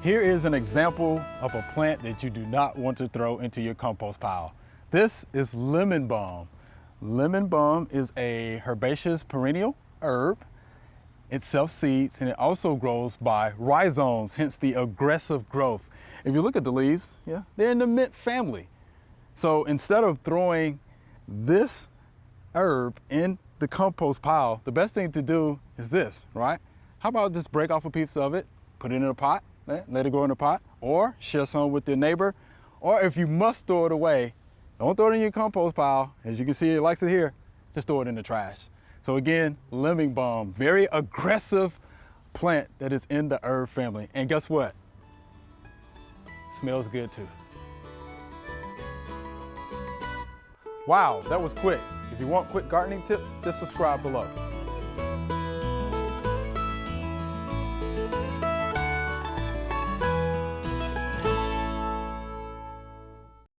Here is an example of a plant that you do not want to throw into your compost pile. This is lemon balm. Lemon balm is a herbaceous perennial herb. It self-seeds and it also grows by rhizomes, hence the aggressive growth. If you look at the leaves, yeah, they're in the mint family. So instead of throwing this herb in the compost pile, the best thing to do is this, right? How about just break off a piece of it, put it in a pot, let it go in a pot, or share some with your neighbor. Or if you must throw it away, don't throw it in your compost pile. As you can see, it likes it here. Just throw it in the trash. So again, lemon balm, very aggressive plant that is in the herb family. And guess what? Smells good too. Wow, that was quick. If you want quick gardening tips, just subscribe below.